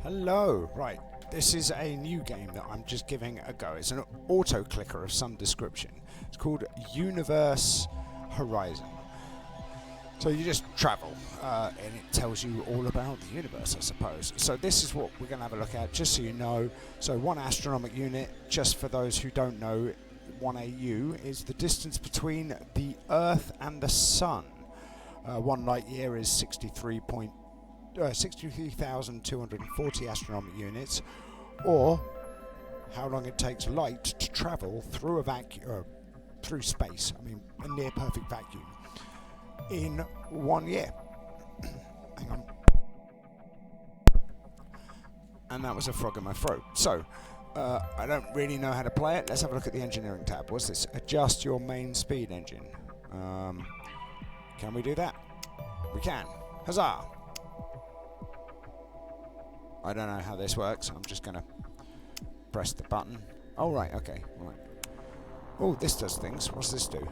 Hello, right, this is a new game that I'm just giving a go. It's an auto clicker of some description. It's called Universe Horizon. So you just travel, and it tells you all about the universe, I suppose. So this is what we're going to have a look at, just so you know. So 1 astronomic unit, just for those who don't know, 1 AU is the distance between the Earth and the Sun. 1 light year is 63,240 astronomic units, or how long it takes light to travel through a vacuum, through space. I mean, a near perfect vacuum in 1 year. Hang on. And that was a frog in my throat. So, I don't really know how to play it. Let's have a look at the engineering tab. What's this? Adjust your main speed engine. Can we do that? We can. Huzzah! I don't know how this works. I'm just going to press the button. Oh, right, okay. Right. Oh, this does things. What's this do?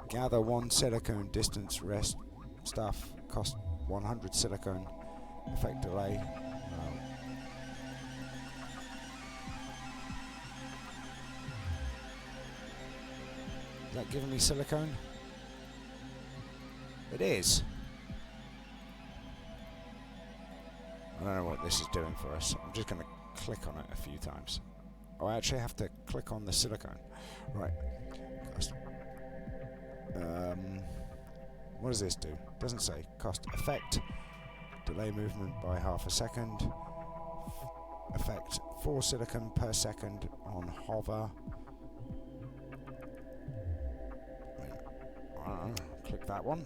Gather 1 silicone, distance, rest, stuff, cost 100 silicone, effect delay. Is that giving me silicone? It is. I don't know what this is doing for us. I'm just going to click on it a few times. Oh, I actually have to click on the silicone. Right. What does this do? Doesn't say. Cost effect. Delay movement by half a second. Effect 4 silicon per second on hover. I don't know. Click that one.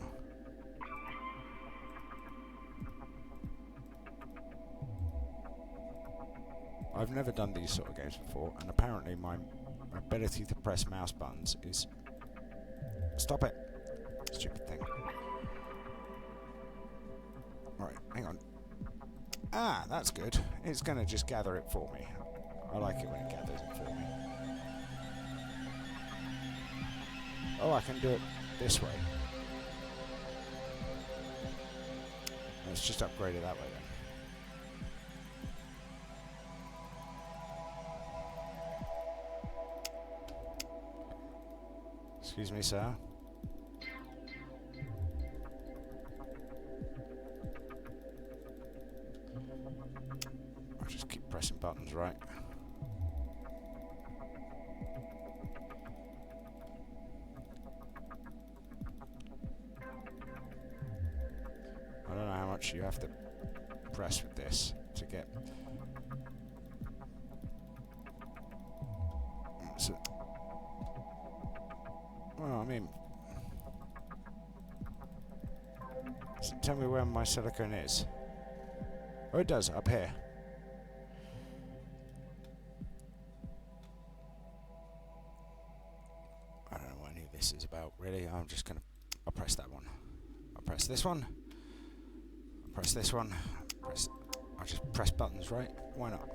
I've never done these sort of games before, and apparently my ability to press mouse buttons is... Stop it! Stupid thing. Right, hang on. Ah, that's good. It's going to just gather it for me. I like it when it gathers it for me. Oh, I can do it this way. Let's just upgrade it that way then. Excuse me, sir. I'll just keep pressing buttons, right? I don't know how much you have to press with this to get... So, well, I mean... So tell me where my silicone is. Oh, it does, up here. I don't know what any of this is about, really. I'm just gonna... I'll press that one. I'll press this one. I'll press this one. I'll just press buttons, right? Why not?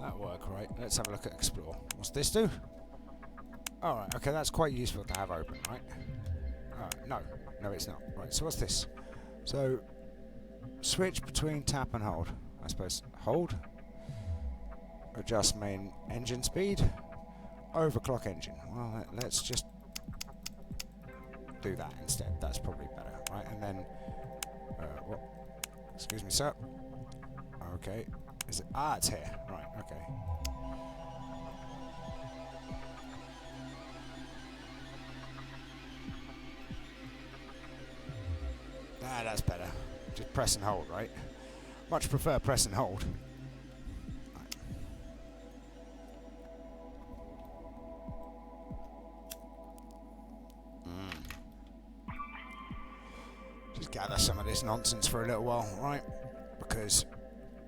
That'll work, right? Let's have a look at Explore. What's this do? Alright, okay, that's quite useful to have open, right? No, it's not. Right, so what's this? So, switch between tap and hold. I suppose hold. Adjust main engine speed. Overclock engine. Well, let's just do that instead. That's probably better, right? And then, what? Excuse me, sir. Okay. Is it? Ah, it's here. Right, okay. Ah, that's better. Just press and hold, right? Much prefer press and hold. Right. Just gather some of this nonsense for a little while, right? Because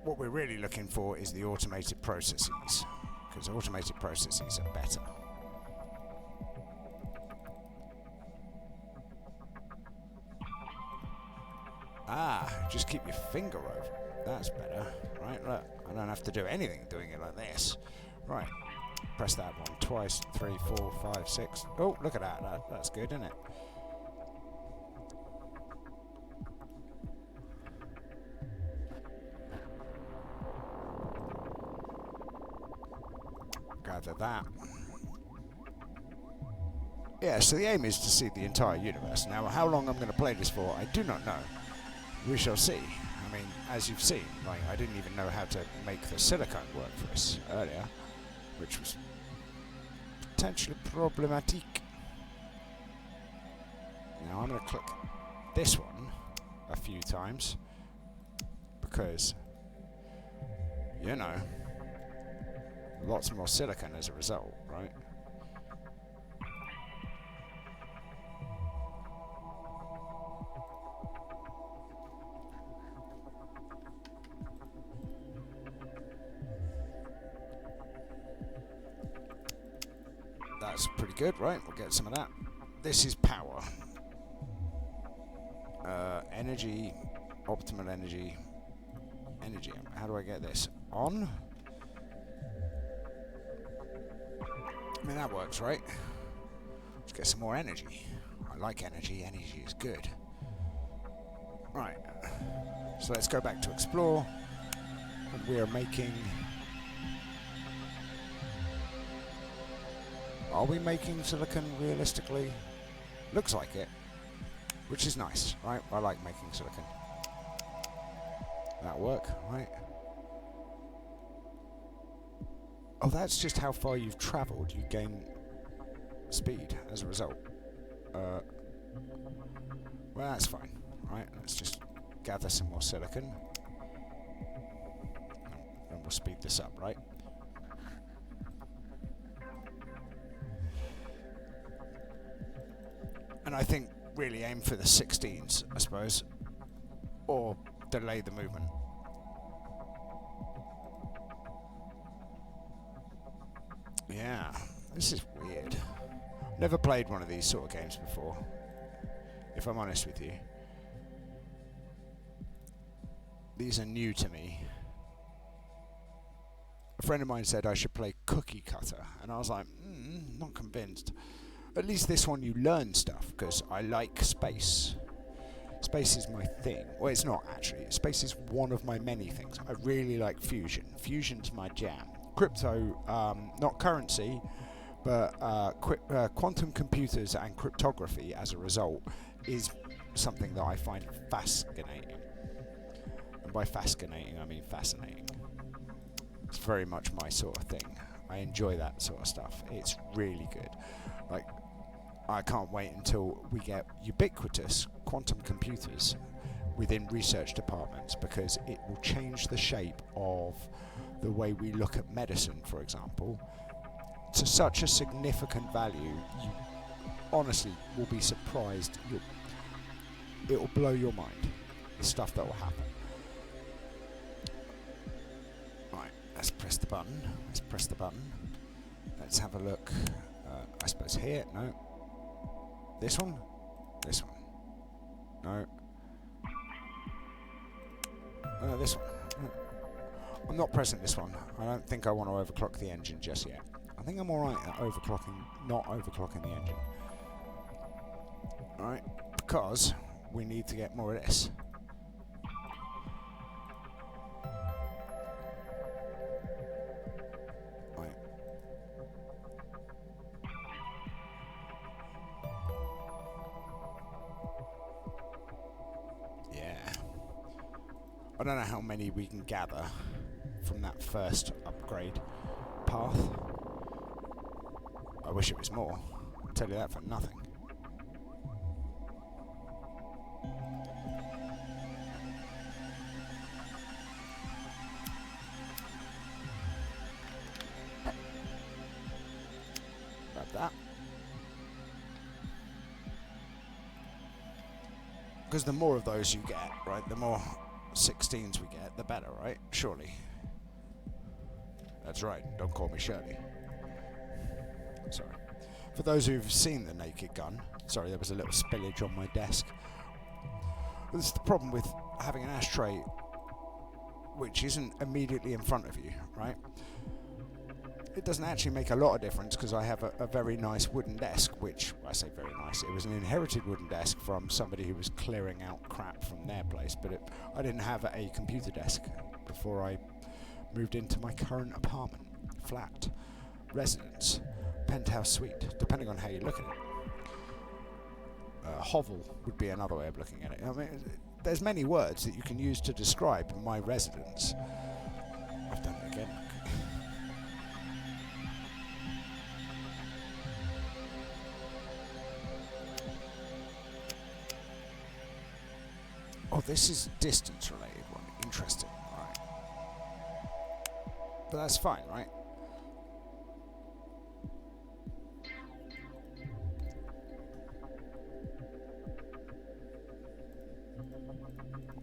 what we're really looking for is the automated processes, because automated processes are better. Ah, just keep your finger over it. That's better, right? Look, I don't have to do anything doing it like this. Right, Press that one twice, 3, 4, 5, 6. Oh, look at that. That's good, isn't it? Gather that. Yeah, so the aim is to see the entire universe. Now, how long I'm going to play this for, I do not know. We shall see. I mean, as you've seen, like, I didn't even know how to make the silicone work for us earlier, which was potentially problematic. Now I'm going to click this one a few times because, you know, lots more silicon as a result, right? That's pretty good, right? We'll get some of that. This is power. Energy, optimal energy. Energy. How do I get this? On? I mean, that works, right? Let's get some more energy. I like energy. Energy is good. Right. So let's go back to explore. And we are making... Are we making silicon realistically? Looks like it. Which is nice, right? I like making silicon. That'll work, right? Oh, that's just how far you've travelled. You gain speed as a result. Well, that's fine, right? Let's just gather some more silicon. And we'll speed this up, right? And I think really aim for the 16s, I suppose, or delay the movement. Yeah, this is weird. Never played one of these sort of games before, if I'm honest with you. These are new to me. A friend of mine said I should play Cookie Cutter, and I was like, not convinced. At least this one you learn stuff, because I like space. Space is my thing. Well, it's not actually. Space is one of my many things. I really like fusion. Fusion's my jam. Crypto, not currency, but quantum computers and cryptography as a result is something that I find fascinating. And by fascinating, I mean fascinating. It's very much my sort of thing. I enjoy that sort of stuff. It's really good. Like, I can't wait until we get ubiquitous quantum computers within research departments, because it will change the shape of the way we look at medicine, for example, to such a significant value. You honestly will be surprised. It will blow your mind, the stuff that will happen. Right, let's press the button. Let's press the button. Let's have a look. I suppose here. No. This one? This one. No. This one. I'm not pressing this one. I don't think I want to overclock the engine just yet. I think I'm alright at not overclocking the engine. Alright, because we need to get more of this. I don't know how many we can gather from that first upgrade path. I wish it was more. I'll tell you that for nothing. Grab that. Because the more of those you get, right, the more 16s we get, the better, right? Surely. That's right, don't call me Shirley. Sorry. For those who've seen the naked gun, sorry, there was a little spillage on my desk. This is the problem with having an ashtray which isn't immediately in front of you, right? it doesn't actually make a lot of difference because I have a very nice wooden desk, which, I say very nice, it was an inherited wooden desk from somebody who was clearing out crap from their place, but I didn't have a computer desk before I moved into my current apartment, flat, residence, penthouse suite, depending on how you look at it. Hovel would be another way of looking at it. I mean, there's many words that you can use to describe my residence. I've done it again. Oh, this is a distance-related one. Interesting. All right. But that's fine, right?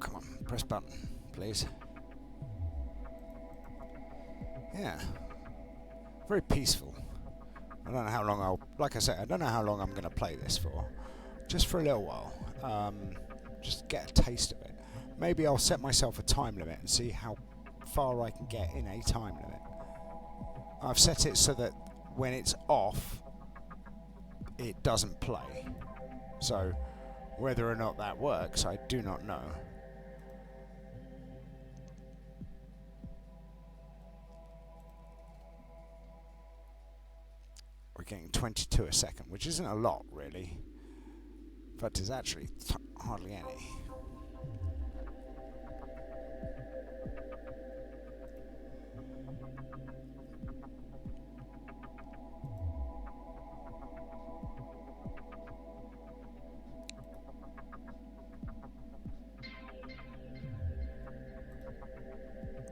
Come on, press button, please. Yeah. Very peaceful. I don't know how long like I said, I don't know how long I'm going to play this for. Just for a little while. Just get a taste of it. Maybe I'll set myself a time limit and see how far I can get in a time limit. I've set it so that when it's off, it doesn't play. So whether or not that works, I do not know. We're getting 22 a second, which isn't a lot, really. But it's actually hardly any.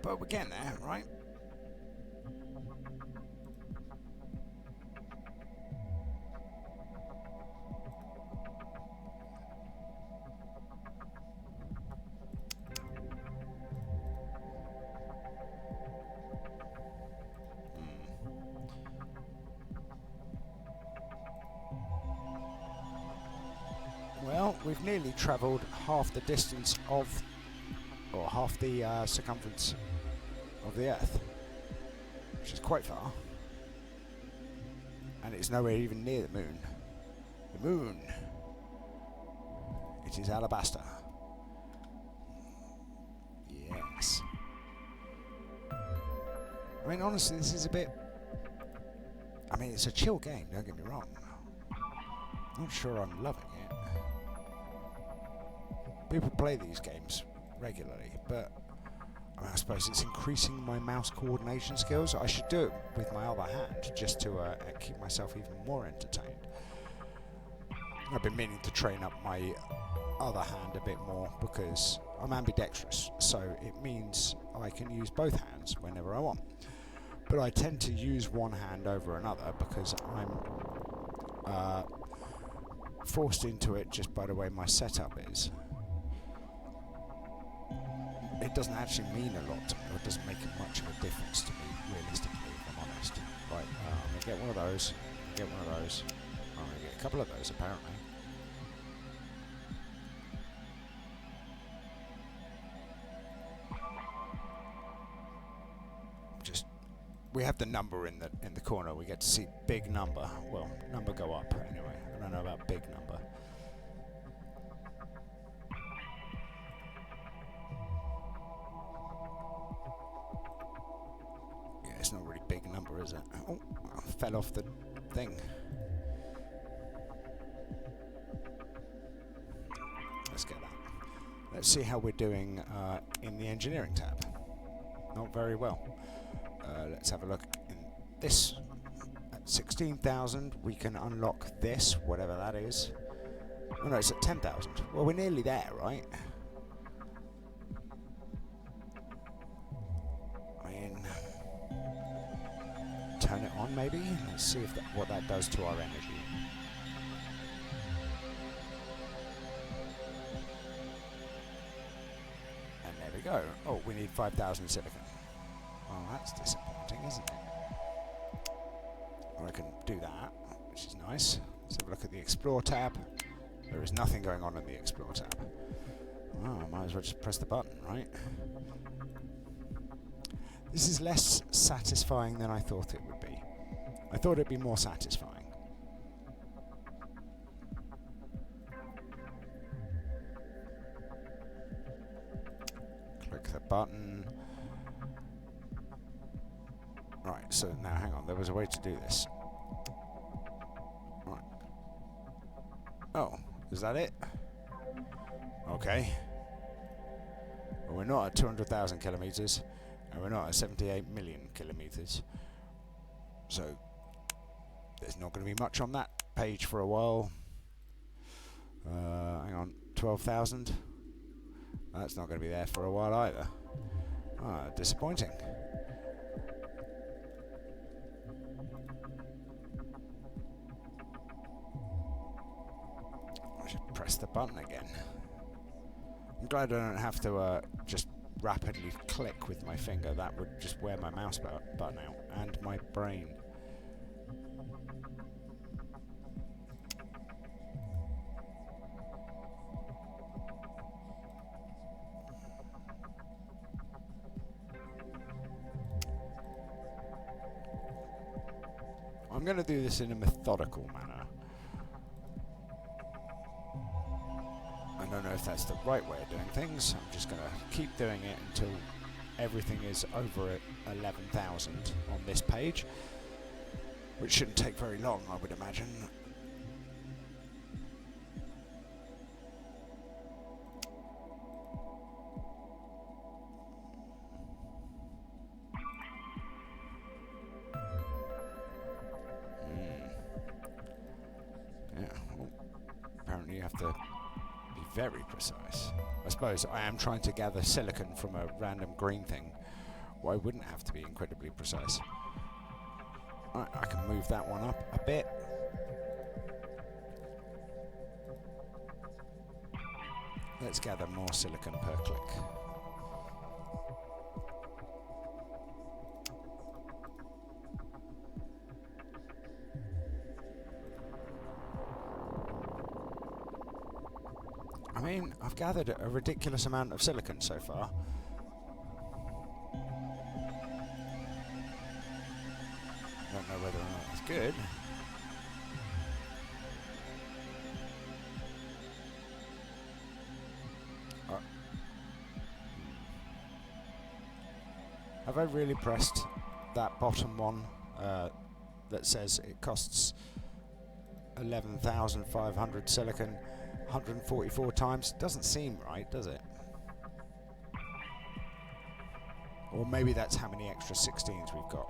But we're getting there, right? Well, we've nearly travelled half the distance of, or half the circumference of the Earth, which is quite far, and it's nowhere even near the moon. The moon, it is alabaster. Yes. I mean, honestly, this is a bit, I mean, it's a chill game, don't get me wrong. Not sure I'm loving it. People play these games regularly, but I mean, I suppose it's increasing my mouse coordination skills. I should do it with my other hand just to keep myself even more entertained. I've been meaning to train up my other hand a bit more because I'm ambidextrous, so it means I can use both hands whenever I want. But I tend to use one hand over another because I'm forced into it just by the way my setup is. It doesn't actually mean a lot to me, or it doesn't make much of a difference to me, realistically, if I'm honest. Right, I'm going to get one of those, get one of those, I'm going to get a couple of those, apparently. Just, we have the number in the corner, we get to see big number, well, number go up, anyway, I don't know about big number. It's not really big number, is it? Oh, I fell off the thing. Let's get that. Let's see how we're doing in the engineering tab. Not very well. Let's have a look in this. At 16,000, we can unlock this, whatever that is. Oh no, it's at 10,000. Well, we're nearly there, right? Turn it on, maybe. Let's see if what that does to our energy. And there we go. Oh, we need 5,000 silicon. Well, that's disappointing, isn't it? Or I can do that, which is nice. Let's have a look at the Explore tab. There is nothing going on in the Explore tab. Oh, I might as well just press the button, right? This is less satisfying than I thought it would be. I thought it'd be more satisfying. Click the button. Right, so now hang on, there was a way to do this. Right. Oh, is that it? Okay. Well, we're not at 200,000 kilometres, and we're not at 78 million kilometres. So, there's not going to be much on that page for a while. Hang on, 12,000. That's not going to be there for a while either. Ah, disappointing. I should press the button again. I'm glad I don't have to just rapidly click with my finger. That would just wear my mouse button out and my brain. I'm going to do this in a methodical manner. I don't know if that's the right way of doing things. I'm just going to keep doing it until everything is over at 11,000 on this page, which shouldn't take very long, I would imagine. Yeah, well, apparently you have to be very precise. I suppose I am trying to gather silicon from a random green thing. Why wouldn't it have to be incredibly precise? Right, I can move that one up a bit. Let's gather more silicon per click. I mean, I've gathered a ridiculous amount of silicon so far. I don't know whether or not it's good. Have I really pressed that bottom one that says it costs 11,500 silicon 144 times? Doesn't seem right, does it? Or maybe that's how many extra 16s we've got.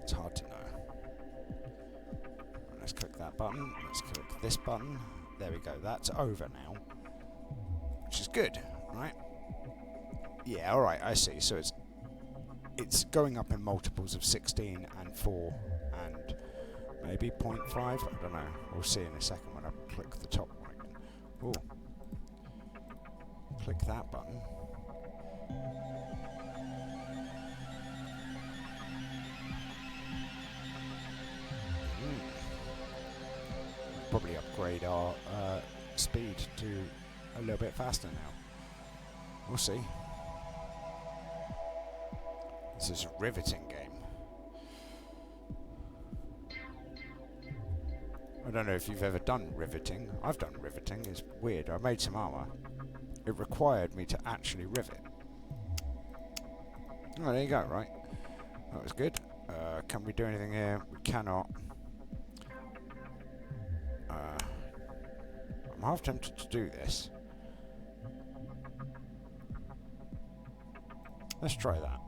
It's hard to know. Let's click that button. Let's click this button. There we go. That's over now. Which is good, right? Yeah, alright, I see. So it's going up in multiples of 16 and 4 and maybe 0.5. I don't know. We'll see in a second when I click the top one again. Oh. Click that button. Probably upgrade our speed to a little bit faster now. We'll see. This is a riveting game. I don't know if you've ever done riveting. I've done riveting. It's weird. I made some armour. It required me to actually rivet. Oh, there you go, right. That was good. Can we do anything here? We cannot. I'm half tempted to do this. Let's try that.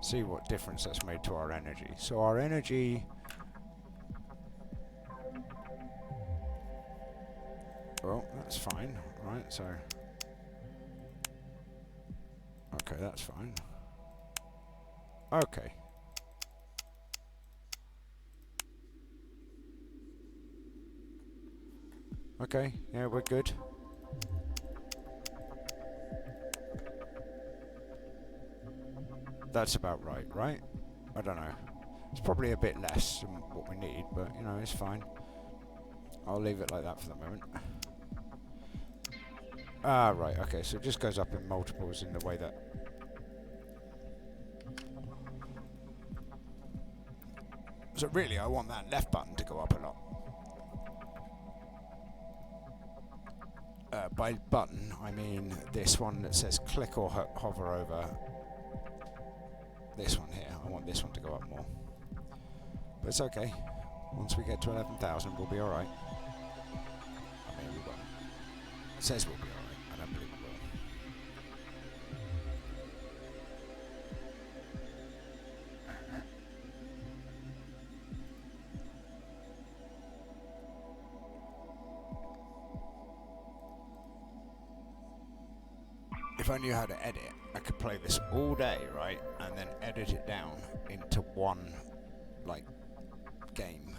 See what difference that's made to our energy. So our energy... Well, that's fine, right? So... Okay, that's fine. Okay. Okay, yeah, we're good. That's about right, right? I don't know. It's probably a bit less than what we need, but, you know, it's fine. I'll leave it like that for the moment. Ah, right, okay, so it just goes up in multiples in the way that... So really, I want that left button to go up a lot. By button, I mean this one that says click or hover over. This one here, I want this one to go up more. But it's okay. Once we get to 11,000, we'll be alright. I mean, we won't. It says we'll be alright. I don't believe we will. If I knew how to edit, I could play this all day, right? And then edit it down into one, like, game.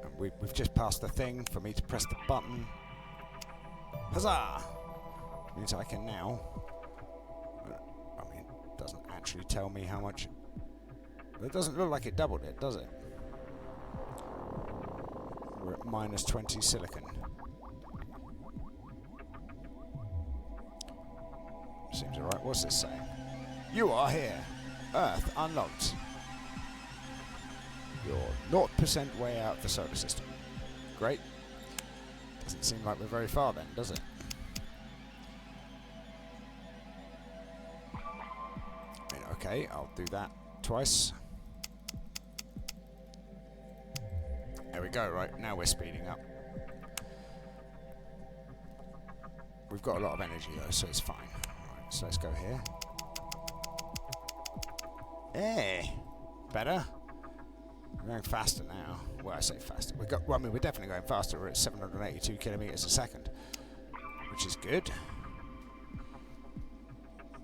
And we've just passed the thing for me to press the button. Huzzah! Which means I can now... I mean, it doesn't actually tell me how much... It doesn't look like it doubled it, does it? We're at minus 20 silicon. Seems alright. What's this saying? You are here. Earth unlocked. You're 0% way out of the solar system. Great. Doesn't seem like we're very far then, does it? I mean, okay, I'll do that twice. There we go, right, now we're speeding up. We've got a lot of energy though, so it's fine. Right, so let's go here. Hey! Better? We're going faster now. Well, I say faster. Well, I mean, we're definitely going faster. We're at 782 kilometers a second, which is good.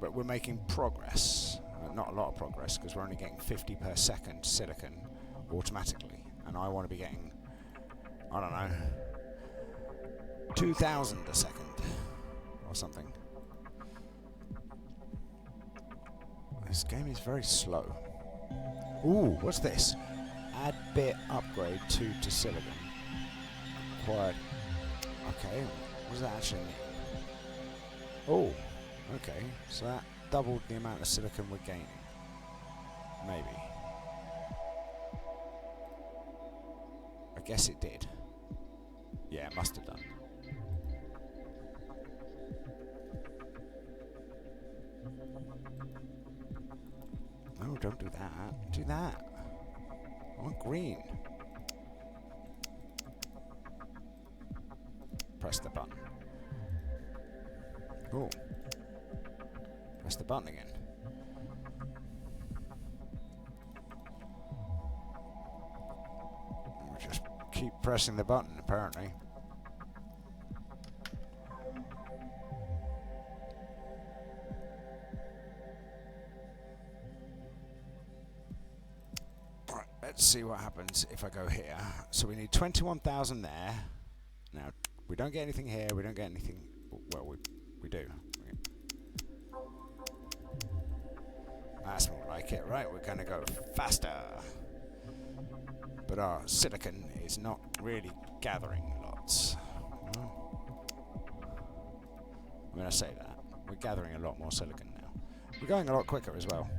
But we're making progress. Not a lot of progress, because we're only getting 50 per second silicon automatically. And I want to be getting, I don't know, 2,000 a second or something. This game is very slow. Ooh, what's this? Add bit upgrade 2 to silicon. Quite. Okay, what does that actually mean? Oh, okay, so that doubled the amount of silicon we're gaining. Maybe. I guess it did. Yeah, it must have done. No, don't do that. Do that. I want green. Press the button. Oh. Press the button again. We'll just keep pressing the button, apparently. Right, let's see what happens if I go here. So we need 21,000 there. Now, we don't get anything here, we don't get anything... Well, we do. That's more like it, right? We're going to go faster. But our silicon is not really gathering lots. I mean, I say that. We're gathering a lot more silicon now. We're going a lot quicker as well.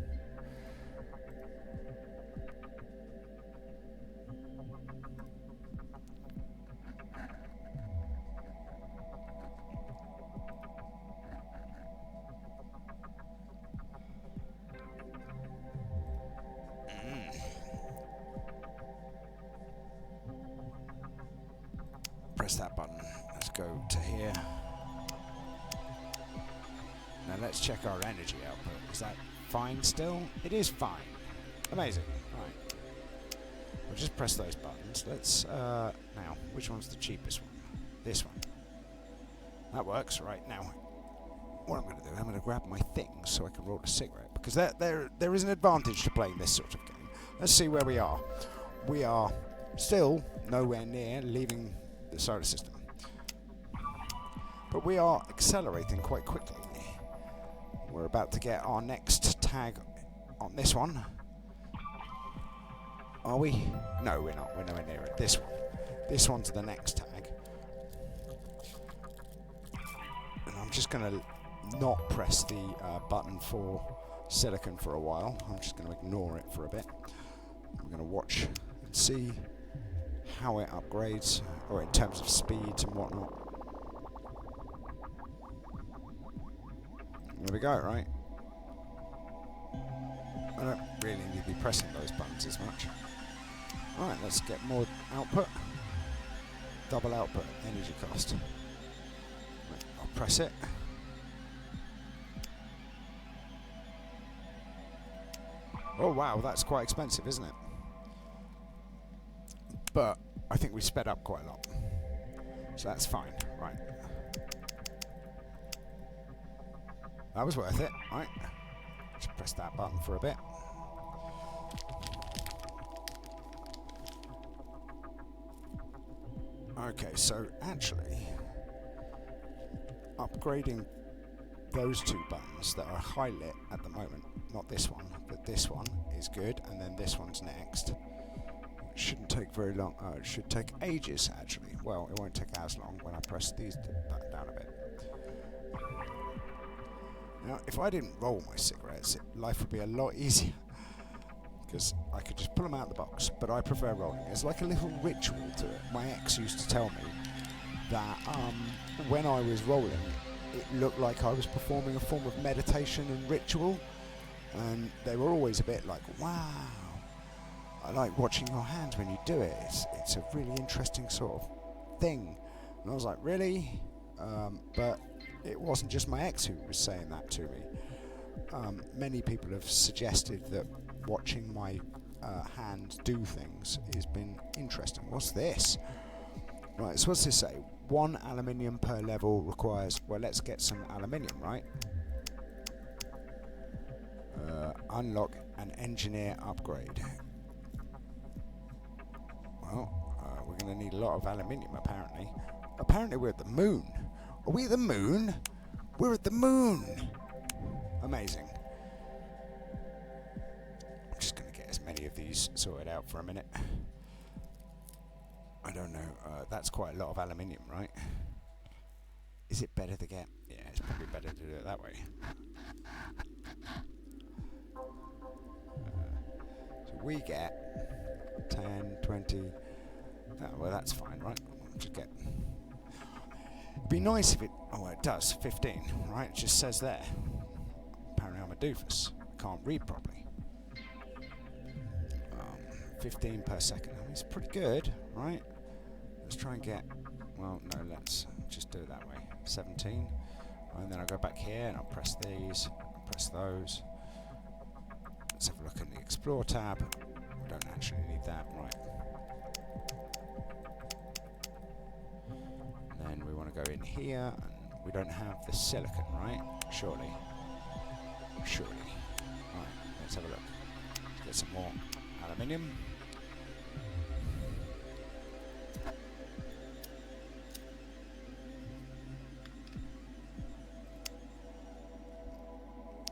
Press that button. Let's go to here. Now let's check our energy output. Is that fine still? It is fine. Amazing. Right. We'll just press those buttons. Let's, now, which one's the cheapest one? This one. That works. Right, now, what I'm going to do, I'm going to grab my things so I can roll a cigarette. Because there is an advantage to playing this sort of game. Let's see where we are. We are still nowhere near leaving the solar system. But we are accelerating quite quickly. We're about to get our next tag on this one. Are we? No, we're not. We're nowhere near it. This one. This one's the next tag. And I'm just going to not press the button for silicon for a while. I'm just going to ignore it for a bit. I'm going to watch and see how it upgrades, or in terms of speeds and whatnot. There we go, right? I don't really need to be pressing those buttons as much. Alright, let's get more output. Double output, energy cost. Right, I'll press it. Oh wow, that's quite expensive, isn't it? But I think we sped up quite a lot. So that's fine, right. That was worth it, right? Just press that button for a bit. Okay, so actually, upgrading those two buttons that are high lit at the moment, not this one, but this one is good, and then this one's next. It shouldn't take very long. Oh, it should take ages, actually. Well, it won't take as long when I press these down a bit. Now, if I didn't roll my cigarettes, life would be a lot easier. Because I could just pull them out of the box, but I prefer rolling. It's like a little ritual to it. My ex used to tell me that when I was rolling, it looked like I was performing a form of meditation and ritual, and they were always a bit like, wow, I like watching your hands when you do it. It's a really interesting sort of thing. And I was like, really? But it wasn't just my ex who was saying that to me. Many people have suggested that watching my hand do things has been interesting. What's this? Right, so what's this say? 1 aluminium per level requires... Well, let's get some aluminium, right? Unlock an engineer upgrade. Well, we're going to need a lot of aluminium, apparently. Apparently we're at the moon. Are we at the moon? We're at the moon! Amazing. I'm just going to get as many of these sorted out for a minute. I don't know. That's quite a lot of aluminium, right? Is it better to get... Yeah, it's probably better to do it that way. So we get 10, 20... Oh, well, that's fine, right? We'll just get... It'd be nice if it... Oh, well, it does. 15, right? It just says there. Apparently I'm a doofus. I can't read properly. 15 per second. I mean, it's pretty good, right? Let's try and get... Well, no, let's just do it that way. 17. And then I'll go back here and I'll press these. Press those. Let's have a look in the Explore tab. We don't actually need that, right? And then we want to go in here, and we don't have the silicon, right? Surely. Surely. Right, let's have a look. Let's get some more aluminium.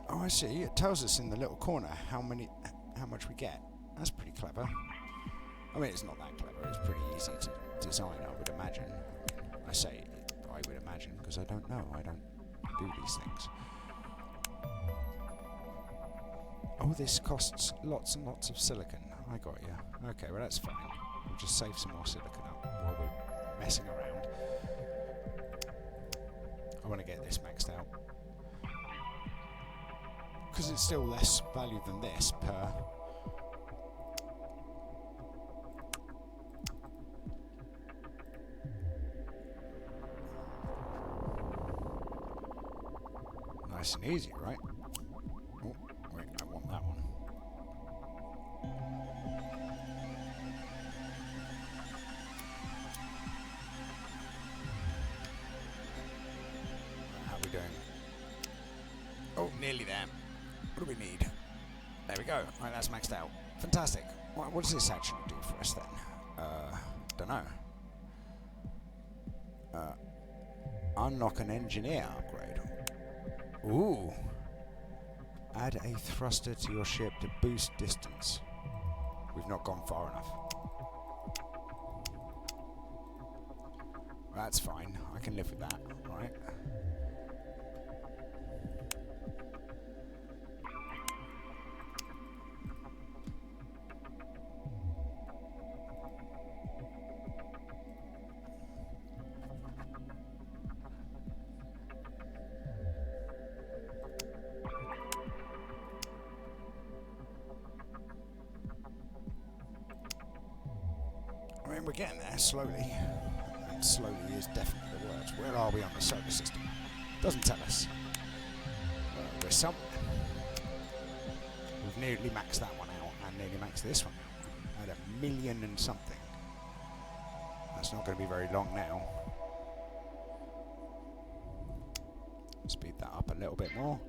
Oh, I see. It tells us in the little corner how much we get. That's pretty clever. I mean, it's not that clever. It's pretty easy to design, I would imagine. I say I would imagine because I don't know. I don't do these things. Oh, this costs lots and lots of silicon. I got you. Okay, well that's fine. We'll just save some more silicon up while we're messing around. I want to get this maxed out. Because it's still less value than this per... Nice and easy, right? Oh, wait, I want that one. How are we doing? Oh, nearly there. What do we need? There we go. Right, that's maxed out. Fantastic. What does this actually do for us then? Don't know. Unlock an engineer upgrade. Ooh. Add a thruster to your ship to boost distance. We've not gone far enough. That's fine. I can live with that, right? I mean, we're getting there slowly. And slowly is definitely the word. Where are we on the solar system? Doesn't tell us. We're somewhere. We've nearly maxed that one out and nearly maxed this one out. At 1,000,000 and something. That's not going to be very long now. Speed that up a little bit more.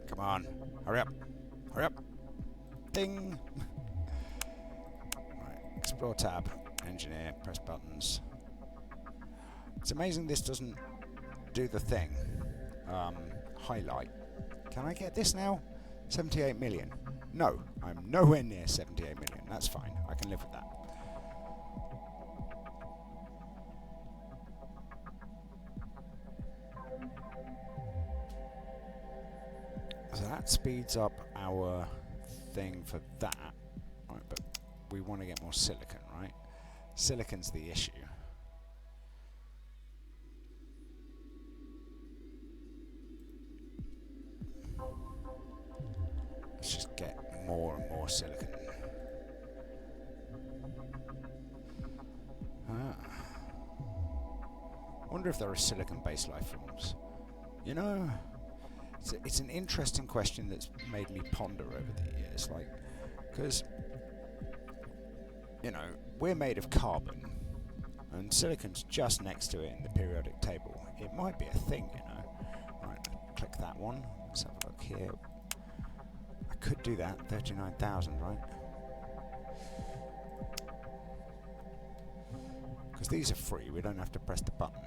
Come on. Hurry up. Hurry up. Ding. Right. Explore tab. Engineer. Press buttons. It's amazing this doesn't do the thing. Highlight. Can I get this now? 78 million. No, I'm nowhere near 78 million. That's fine. I can live with that. So that speeds up our thing for that. Right, but we want to get more silicon, right? Silicon's the issue. Let's just get more and more silicon. Wonder if there are silicon-based life forms. You know, it's an interesting question that's made me ponder over the years. Like, because, you know, we're made of carbon, and silicon's just next to it in the periodic table. It might be a thing, you know. Right, click that one. Let's have a look here. I could do that. 39,000, right? Because these are free. We don't have to press the button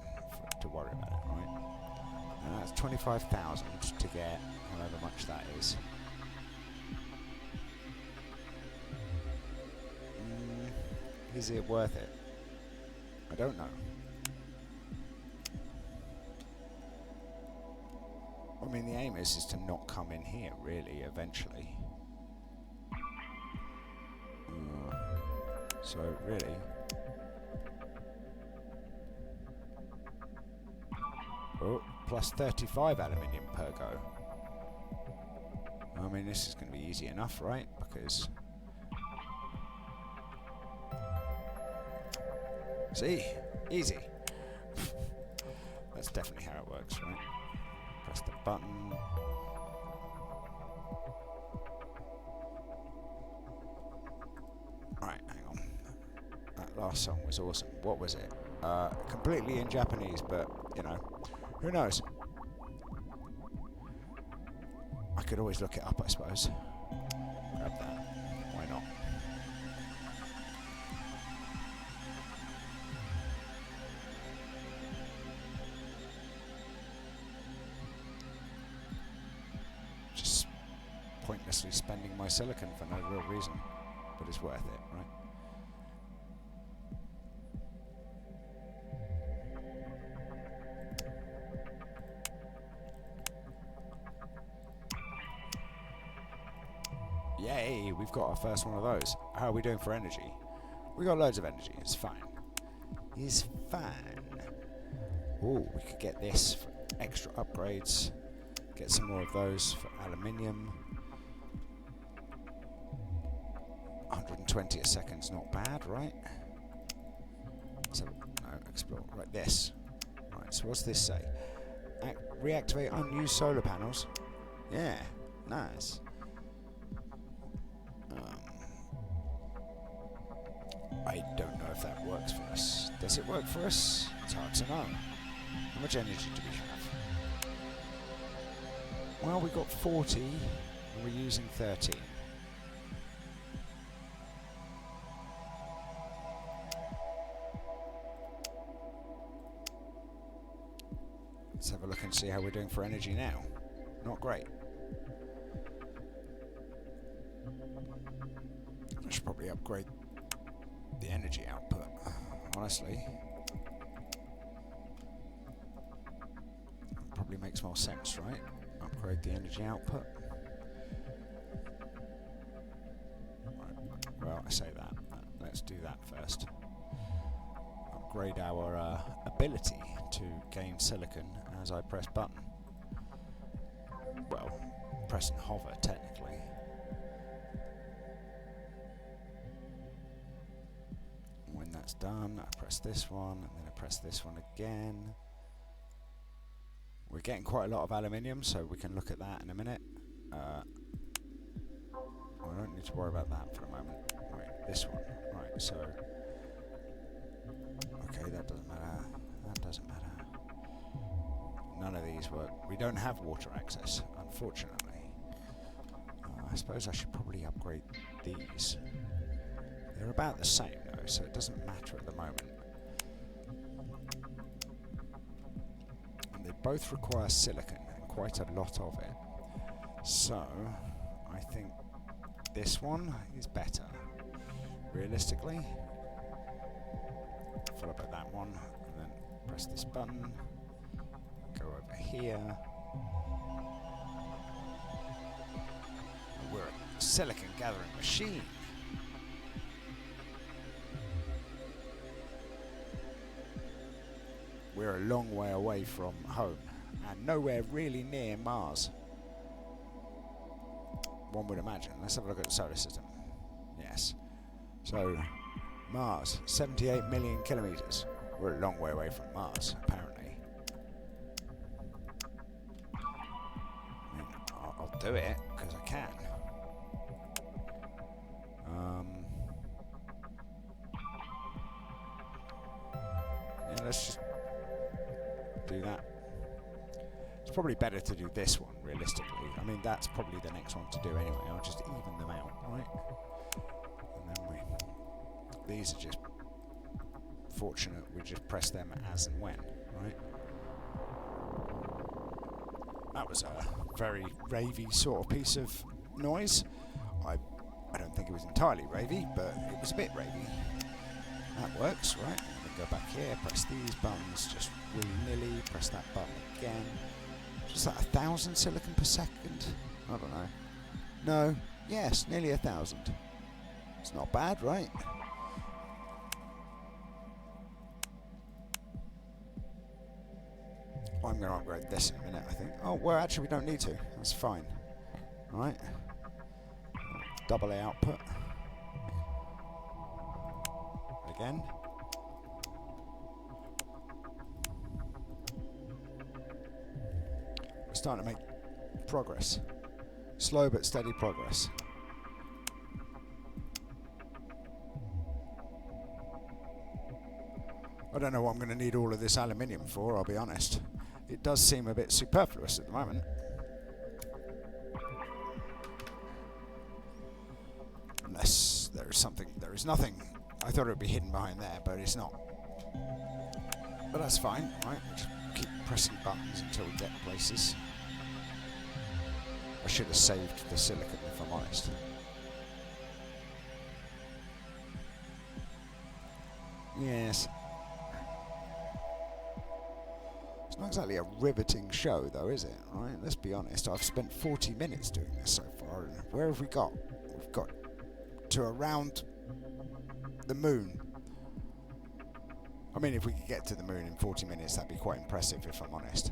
to worry about it, right? And that's 25,000 to get however much that is. Is it worth it? I don't know. I mean, the aim is to not come in here, really, eventually. So, really... Oh, plus 35 aluminium per go. I mean, this is going to be easy enough, right? Because... See? Easy. That's definitely how it works, right? Press the button. Right, hang on. That last song was awesome. What was it? Completely in Japanese, but, you know, who knows? I could always look it up, I suppose. Grab that. Why not? Just pointlessly spending my silicon for no real reason, but it's worth it, right? Yay, we've got our first one of those. How are we doing for energy? We got loads of energy, it's fine. It's fine. Ooh, we could get this for extra upgrades. Get some more of those for aluminium. 120 a second's not bad, right? So, no, explore. Right, this. Right, so what's this say? Reactivate unused solar panels. Yeah, nice. I don't know if that works for us. Does it work for us? It's hard to know. How much energy do we have? Well, we got 40, and we're using 13. Let's have Let's see how we're doing for energy now. Not great. I should probably upgrade the energy output, honestly. Probably makes more sense, right? Upgrade the energy output. Right. Well, I say that. Let's do that first. Upgrade our ability to gain silicon as I press button. Well, press and hover, technically. When that's done, I press this one, and then I press this one again. We're getting quite a lot of aluminium, so we can look at that in a minute. I don't need to worry about that for a moment. Right, this one. Right, so... Okay, that doesn't matter. That doesn't matter. None of these work. We don't have water access, unfortunately. I suppose I should probably upgrade these. They're about the same, though, so it doesn't matter at the moment. And they both require silicon, and quite a lot of it. So, I think this one is better. Realistically. Follow by that one, and then press this button. Go over here. We're a silicon gathering machine. We're a long way away from home and nowhere really near Mars. One would imagine. Let's have a look at the solar system. Yes. So, Mars, 78 million kilometers. We're a long way away from Mars, apparently. I mean, I'll do it, because I can. Yeah, let's just do that. It's probably better to do this one, realistically. I mean, that's probably the next one to do anyway. I'll just even them out, right? And then these are just fortunate. We just press them as and when, right? That was a very ravey sort of piece of noise. I don't think it was entirely ravey, but it was a bit ravey. That works, right? And then go back here, press these buttons, just willy-nilly, press that button again. Is that 1,000 silicon per second? I don't know. No, yes, nearly 1,000. It's not bad, right? I'm going to upgrade this in a minute, I think. Oh, well, actually, we don't need to. That's fine. All right. Double A output. Again. We're starting to make progress. Slow but steady progress. I don't know what I'm going to need all of this aluminium for, I'll be honest. It does seem a bit superfluous at the moment. Unless there is something, there is nothing. I thought it would be hidden behind there, but it's not. But that's fine, right? We'll just keep pressing buttons until we get places. I should have saved the silicon, if I'm honest. Yes. It's not exactly a riveting show, though, is it? Right? Let's be honest. I've spent 40 minutes doing this so far, and where have we got? We've got to around the moon. I mean, if we could get to the moon in 40 minutes, that'd be quite impressive, if I'm honest.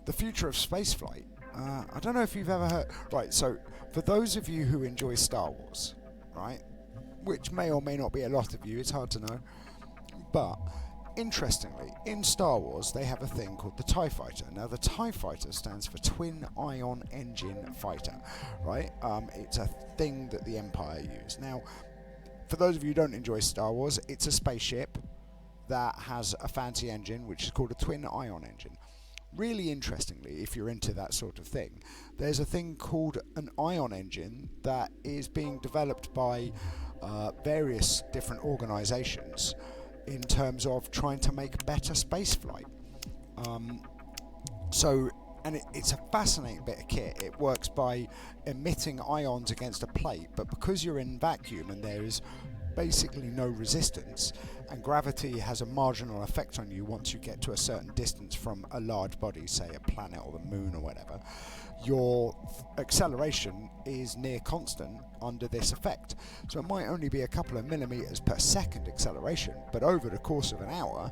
The future of spaceflight. I don't know if you've ever heard... Right, so, for those of you who enjoy Star Wars, right, which may or may not be a lot of you, it's hard to know, but, interestingly, in Star Wars, they have a thing called the TIE Fighter. Now, the TIE Fighter stands for Twin Ion Engine Fighter, right? It's a thing that the Empire used. Now, for those of you who don't enjoy Star Wars, it's a spaceship that has a fancy engine, which is called a Twin Ion Engine. Really interestingly, if you're into that sort of thing, there's a thing called an ion engine that is being developed by various different organisations in terms of trying to make better spaceflight. It's a fascinating bit of kit. It works by emitting ions against a plate, but because you're in vacuum and there is basically no resistance, and gravity has a marginal effect on you once you get to a certain distance from a large body, say a planet or the moon or whatever, your acceleration is near constant under this effect. So it might only be a couple of millimeters per second acceleration, but over the course of an hour,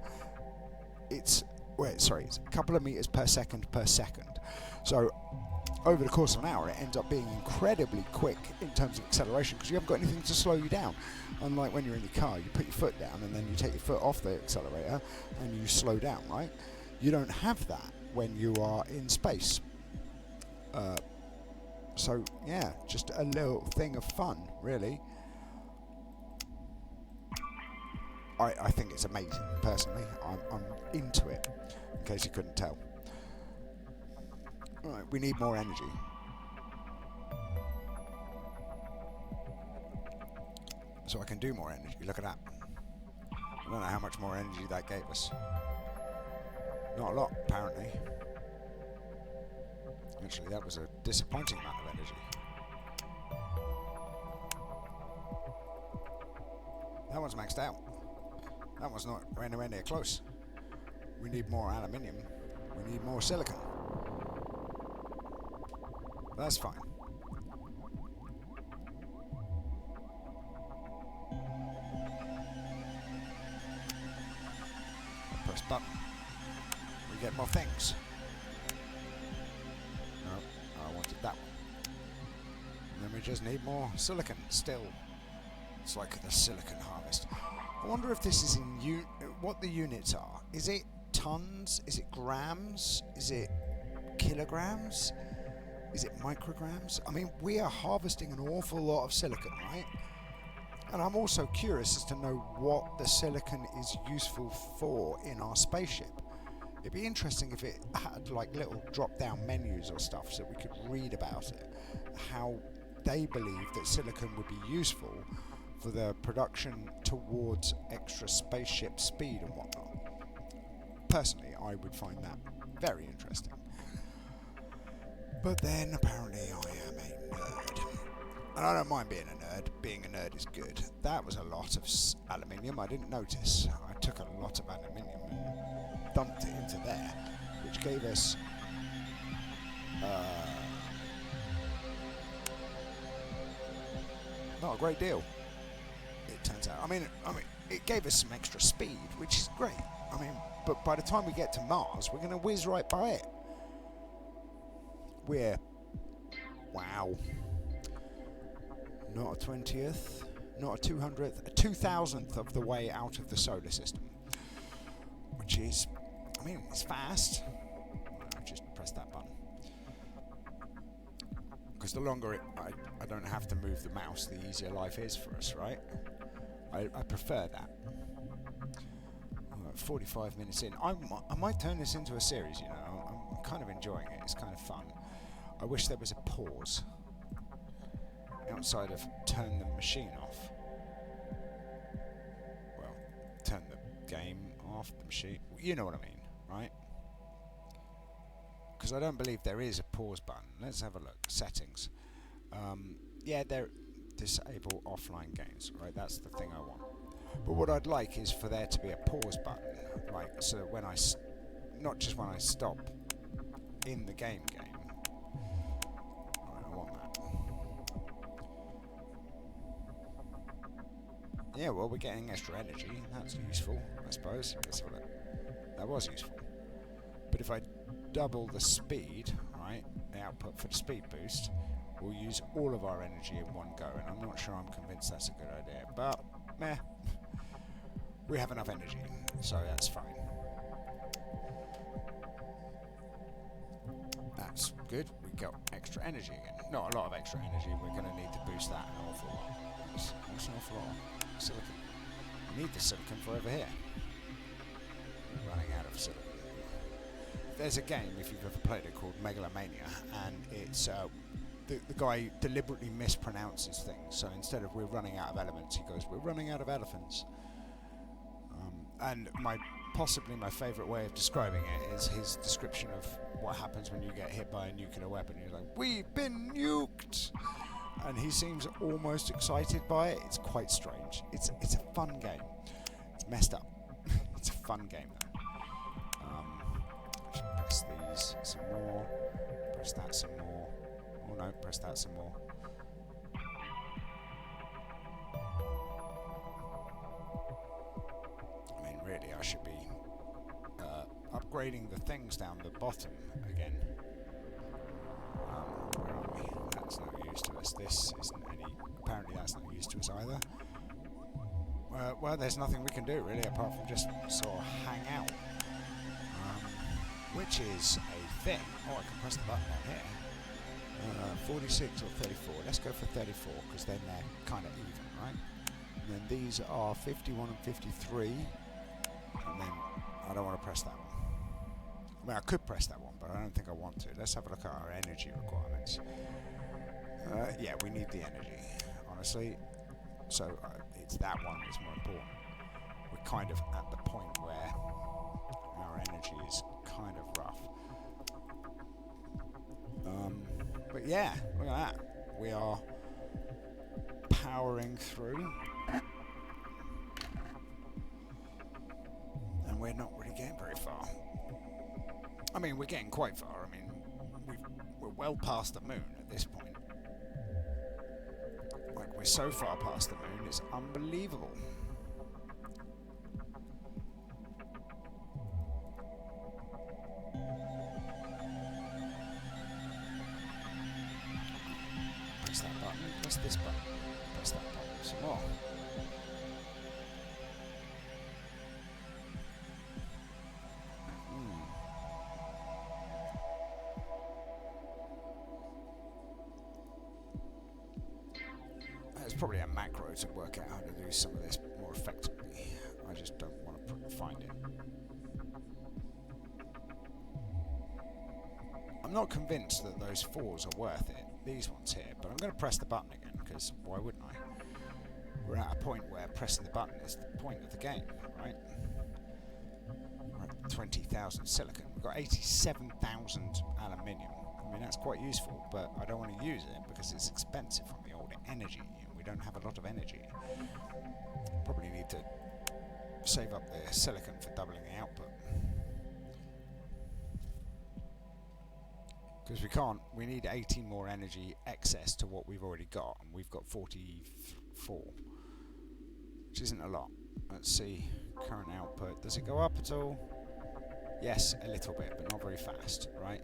it's a couple of meters per second. So over the course of an hour, it ends up being incredibly quick in terms of acceleration because you haven't got anything to slow you down. Unlike when you're in your car, you put your foot down and then you take your foot off the accelerator and you slow down, right? You don't have that when you are in space. So yeah, just a little thing of fun, really. I think it's amazing, personally. I'm into it, in case you couldn't tell. Right, we need more energy. So I can do more energy. Look at that. I don't know how much more energy that gave us. Not a lot, apparently. Actually, that was a disappointing amount of energy. That one's maxed out. That one's not anywhere near close. We need more aluminium. We need more silicon. That's fine. Press button. We get more things. No, I wanted that one. And then we just need more silicon still. It's like the silicon harvest. I wonder if this is in what the units are. Is it tons? Is it grams? Is it kilograms? Is it micrograms? I mean, we are harvesting an awful lot of silicon, right? And I'm also curious as to know what the silicon is useful for in our spaceship. It'd be interesting if it had like little drop-down menus or stuff so we could read about it, how they believe that silicon would be useful for the production towards extra spaceship speed and whatnot. Personally, I would find that very interesting. But then, apparently, I am a nerd. And I don't mind being a nerd. Being a nerd is good. That was a lot of aluminium. I didn't notice. I took a lot of aluminium and dumped it into there, which gave us not a great deal, it turns out. I mean, it gave us some extra speed, which is great. I mean, but by the time we get to Mars, we're going to whiz right by it. We're, wow, not a 20th, not a 200th, a 2000th of the way out of the solar system, which is, I mean, it's fast. I just press that button. Because the longer I don't have to move the mouse, the easier life is for us, right? I prefer that. 45 minutes in. I might turn this into a series, you know. I'm kind of enjoying it. It's kind of fun. I wish there was a pause outside of turn the machine off. Well, turn the game off, the machine. You know what I mean, right? Because I don't believe there is a pause button. Let's have a look. Settings. Yeah, there. Disable offline games. Right, that's the thing I want. But what I'd like is for there to be a pause button, like so that when not just when I stop in the game. Right, I want that. Yeah, well, we're getting extra energy. That's useful, I suppose. Let's have a look. That was useful. But if I double the speed, right, the output for the speed boost, we'll use all of our energy in one go, and I'm not sure I'm convinced that's a good idea, but meh, we have enough energy, so that's fine. That's good, we got extra energy again. Not a lot of extra energy, we're going to need to boost that an awful lot. That's an awful lot of silicon. We need the silicon for over here. We're running out of silicon. There's a game, if you've ever played it, called Megalomania, and it's the guy deliberately mispronounces things. So instead of "we're running out of elements," he goes, "we're running out of elephants." And my possibly my favourite way of describing it is his description of what happens when you get hit by a nuclear weapon. You're like, we've been nuked! And he seems almost excited by it. It's quite strange. It's a fun game. It's messed up. It's a fun game though. Just press these some more. Press that some more. Oh no, press that some more. I mean, really, I should be upgrading the things down the bottom again. Where are we? That's no use to us. This isn't any. Apparently, that's no use to us either. Well, there's nothing we can do really apart from just sort of hang out, which is a thing. Oh, I can press the button on here. 46 or 34. Let's go for 34 because then they're kind of even, right? And then these are 51 and 53, and then I don't want to press that one. I mean, I could press that one, but I don't think I want to. Let's have a look at our energy requirements. Yeah, we need the energy, honestly. So it's that one that's more important. We're kind of at the point where our energy is kind of rough. But yeah, look at that. We are powering through. And we're not really getting very far. I mean, we're getting quite far. I mean, we're well past the moon at this point. Like, we're so far past the moon, it's unbelievable. Press that button, press this button, press that button some more. There's probably a macro to work out how to do some of this more effectively. I just don't want to find it. I'm not convinced that those 4s are worth it, these ones here, but I'm going to press the button again, because why wouldn't I? We're at a point where pressing the button is the point of the game, right? We're at 20,000 silicon. We've got 87,000 aluminium. I mean, that's quite useful, but I don't want to use it because it's expensive from the old energy. We don't have a lot of energy. Probably need to save up the silicon for doubling the output. Because we can't, we need 18 more energy excess to what we've already got, and we've got 44, which isn't a lot. Let's see, current output, does it go up at all? Yes, a little bit, but not very fast, right?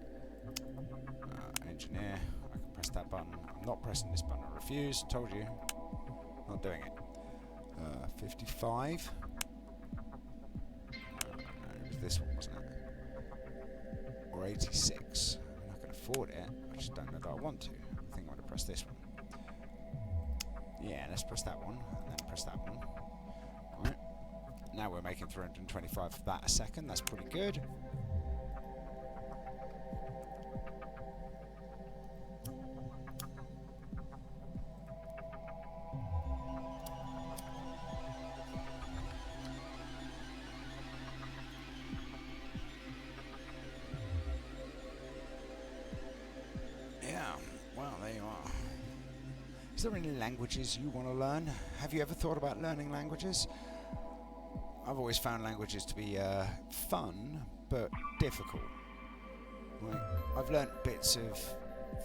Engineer, I can press that button. I'm not pressing this button, I refuse, told you. Not doing it. 55. No, it was this one, wasn't it? Or 86. I'm not going to afford it. I just don't know that I want to. I think I'm going to press this one. Yeah, let's press that one, and then press that one. Right. Now we're making 325 for that a second. That's pretty good. Is there any languages you want to learn? Have you ever thought about learning languages? I've always found languages to be fun, but difficult. Like, I've learnt bits of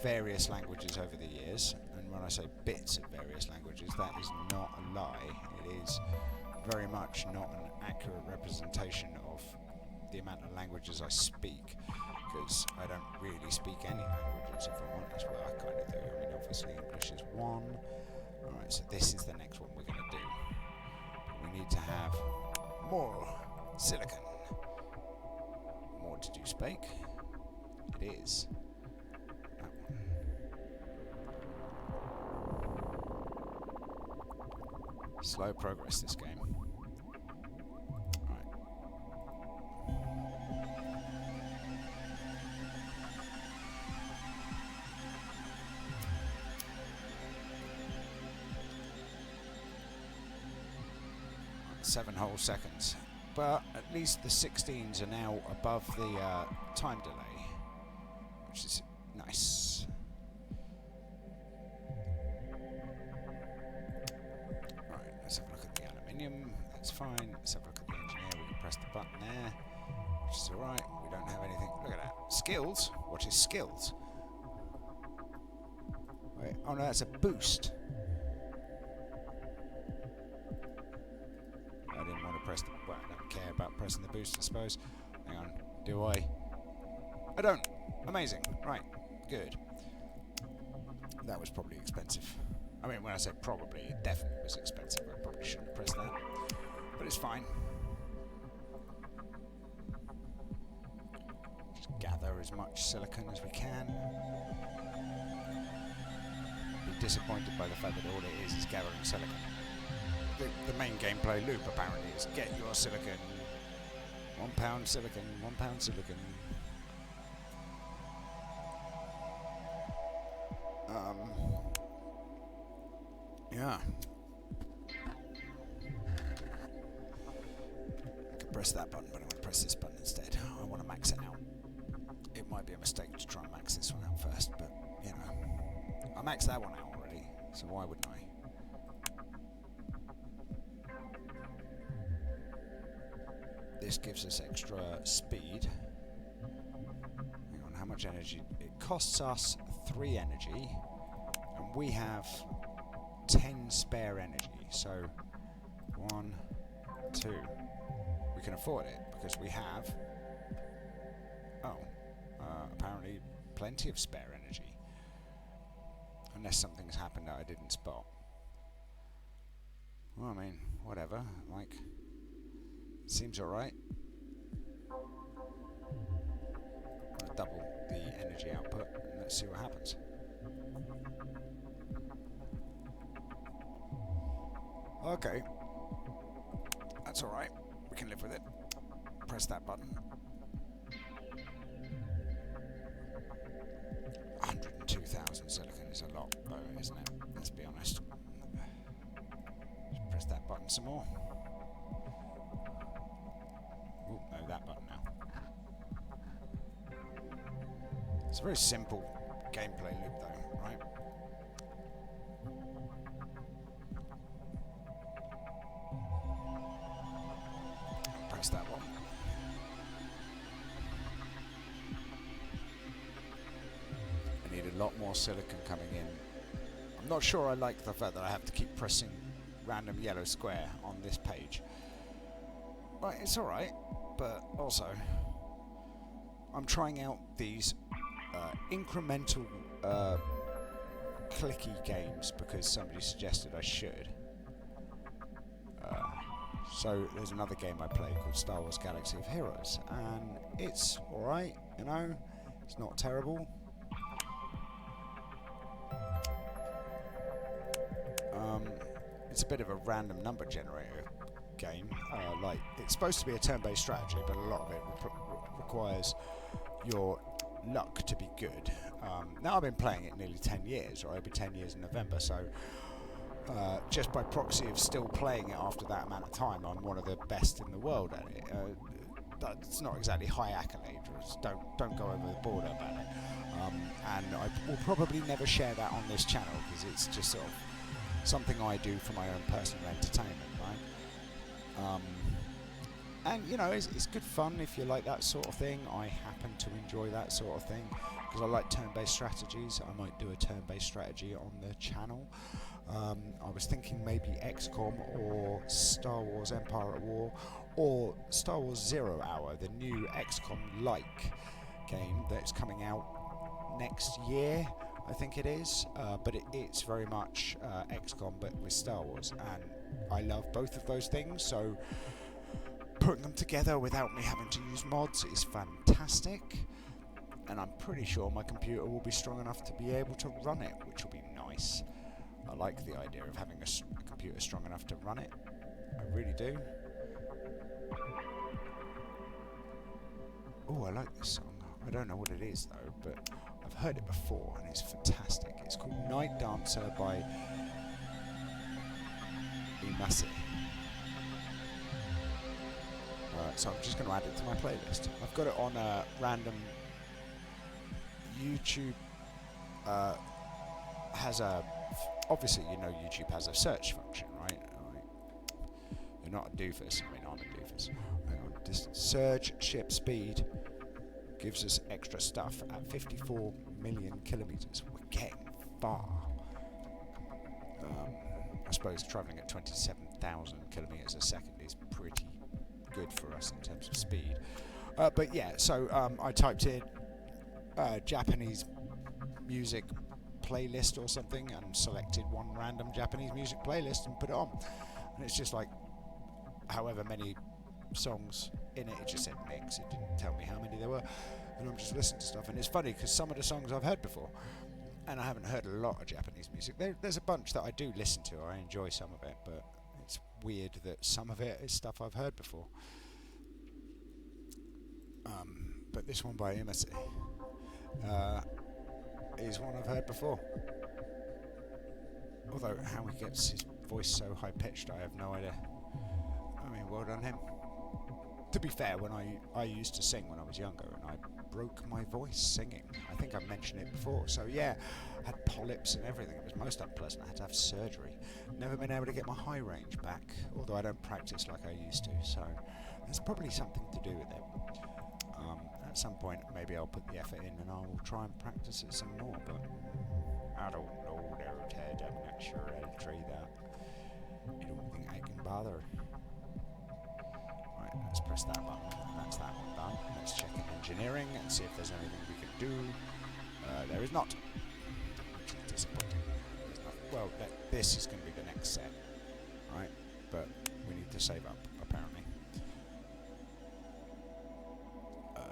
various languages over the years, and when I say bits of various languages, that is not a lie. It is very much not an accurate representation of the amount of languages I speak, because I don't really speak any languages, if I'm honest. Well, I kind of do. I mean, obviously English is one. Alright, so this is the next one we're going to do. But we need to have more silicon. More did you speak? It is. That one. Slow progress, this game. 7 whole seconds. But at least the 16s are now above the time delay, which is nice. Right, let's have a look at the aluminium. That's fine. Let's have a look at the engineer. We can press the button there, which is alright. We don't have anything. Look at that. Skills? What is skills? Wait, oh no, that's a boost. I didn't want to press the... Well, I don't care about pressing the boost, I suppose. Hang on. Do I? I don't. Amazing. Right. Good. That was probably expensive. I mean, when I say probably, it definitely was expensive. I probably shouldn't have pressed that. But it's fine. Just gather as much silicon as we can. Be disappointed by the fact that all it is gathering silicon. The main gameplay loop apparently is get your silicon. 1 pound silicon, 1 pound silicon. Yeah. I could press that button, but I want to press this button instead. I want to max it out. It might be a mistake to try and max this one out first, but, you know. I maxed that one out already, so why wouldn't I? This gives us extra speed. Hang on, how much energy? It costs us 3 energy, and we have 10 spare energy. So 1, 2. We can afford it because we have apparently plenty of spare energy. Unless something's happened that I didn't spot. Well, I mean, whatever. Like, seems alright. Double the energy output and let's see what happens. Okay. That's alright. We can live with it. Press that button. 102,000 silicon is a lot, though, isn't it? Let's be honest. Just press that button some more. Oh, no, that button now. It's a very simple gameplay loop, though, right? Press that one. I need a lot more silicon coming in. I'm not sure I like the fact that I have to keep pressing random yellow square on this page. Right, it's alright, but also I'm trying out these incremental clicky games because somebody suggested I should. So there's another game I play called Star Wars Galaxy of Heroes, and it's alright, you know, it's not terrible. It's a bit of a random number generator game. Like, it's supposed to be a turn-based strategy, but a lot of it requires your luck to be good. Now I've been playing it nearly 10 years, or it'll be 10 years in November, so just by proxy of still playing it after that amount of time, I'm one of the best in the world at it. That's not exactly high accolade. Don't go over the border about it. And I will probably never share that on this channel because it's just sort of something I do for my own personal entertainment, right? And you know, it's good fun if you like that sort of thing. I happen to enjoy that sort of thing because I like turn-based strategies. I might do a turn-based strategy on the channel. I was thinking maybe XCOM or Star Wars Empire at War or Star Wars 0 Hour, the new XCOM-like game that's coming out next year, I think it is, but it's very much XCOM but with Star Wars, and I love both of those things, so putting them together without me having to use mods is fantastic, and I'm pretty sure my computer will be strong enough to be able to run it, which will be nice. I like the idea of having a computer strong enough to run it. I really do. Oh, I like this song. I don't know what it is though, but I've heard it before and it's fantastic. It's called Night Dancer by Imasi. So I'm just going to add it to my playlist. I've got it on a random YouTube. Has a obviously YouTube has a search function, right? You're not a doofus. I mean, I'm a doofus. Hang on. This surge ship speed gives us extra stuff at 54 million kilometers. We're getting far. I suppose traveling at 27,000 kilometers a second is pretty good for us in terms of speed. But yeah, so I typed in Japanese music playlist or something and selected one random Japanese music playlist and put it on. And it's just like however many songs in it. It just said mix. It didn't tell me how many there were. And I'm just listening to stuff. And it's funny because some of the songs I've heard before. And I haven't heard a lot of Japanese music. There's a bunch that I do listen to. I enjoy some of it, but it's weird that some of it is stuff I've heard before. But this one by Imasi is one I've heard before. Although how he gets his voice so high-pitched, I have no idea. I mean, well done him. To be fair, when I used to sing when I was younger, and I broke my voice singing. I think I mentioned it before. So yeah, I had polyps and everything. It was most unpleasant. I had to have surgery. Never been able to get my high range back, although I don't practice like I used to. So there's probably something to do with it. At some point, maybe I'll put the effort in and I will try and practice it some more. But I don't know, there, Ted. I'm not sure I'll try that. You don't think I can bother? Right, let's press that button. That's that one done. Let's check in engineering and see if there's anything we can do. There is not. Which is disappointing. Well, this is going to be the next set, right? But we need to save up, apparently.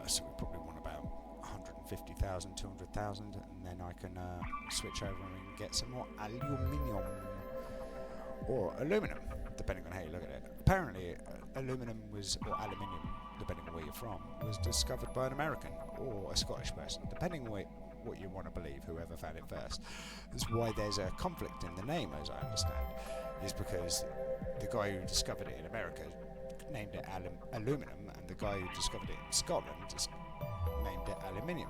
So we probably want about 150,000, 200,000, and then I can switch over and get some more aluminium or aluminum, depending on how you look at it. Apparently, aluminum or aluminium, depending on where you're from, was discovered by an American or a Scottish person, depending on what you want to believe, whoever found it first. That's why there's a conflict in the name, as I understand, is because the guy who discovered it in America named it aluminum, and the guy who discovered it in Scotland just named it aluminium.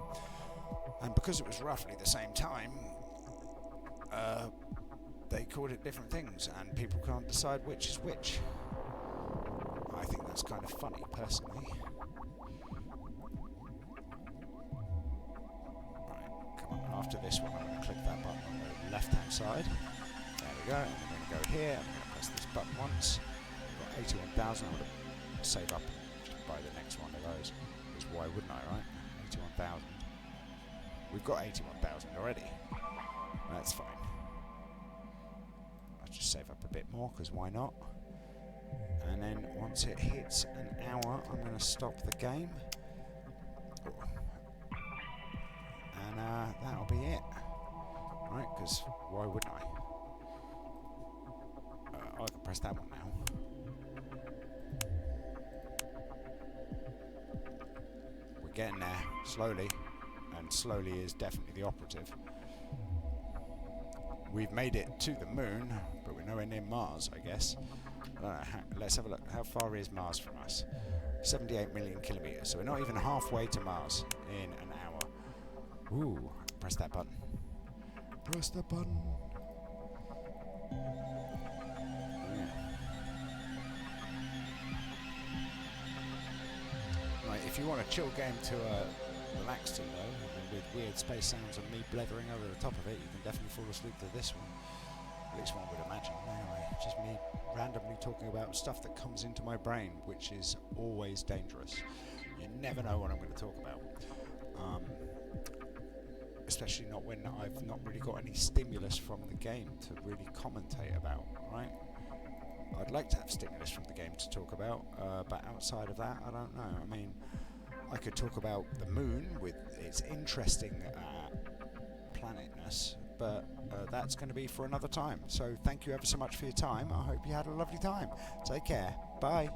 And because it was roughly the same time, they called it different things, and people can't decide which is which. I think that's kind of funny, personally. Right, come on, after this one I'm going to click that button on the left-hand side. There we go, and I'm going to go here, I'm going to press this button once. We've got 81,000, I'm going to save up just buy the next one of those. Because why wouldn't I, right? 81,000. We've got 81,000 already. That's fine. I'll just save up a bit more, because why not? And then once it hits an hour, I'm going to stop the game. And that'll be it. Right, because why wouldn't I? I can press that one now. We're getting there, slowly. And slowly is definitely the operative. We've made it to the moon, but we're nowhere near Mars, I guess. Let's have a look. How far is Mars from us? 78 million kilometers. So we're not even halfway to Mars in an hour. Ooh, press that button. Press the button. Yeah. Right, if you want a chill game to relax to, though, with weird space sounds and me blethering over the top of it, you can definitely fall asleep to this one. At least one would imagine. Anyway, just me randomly talking about stuff that comes into my brain, which is always dangerous. You never know what I'm going to talk about. Especially not when I've not really got any stimulus from the game to really commentate about, right? I'd like to have stimulus from the game to talk about, but outside of that, I don't know. I mean, I could talk about the moon with its interesting planetness, but that's going to be for another time. So thank you ever so much for your time. I hope you had a lovely time. Take care. Bye.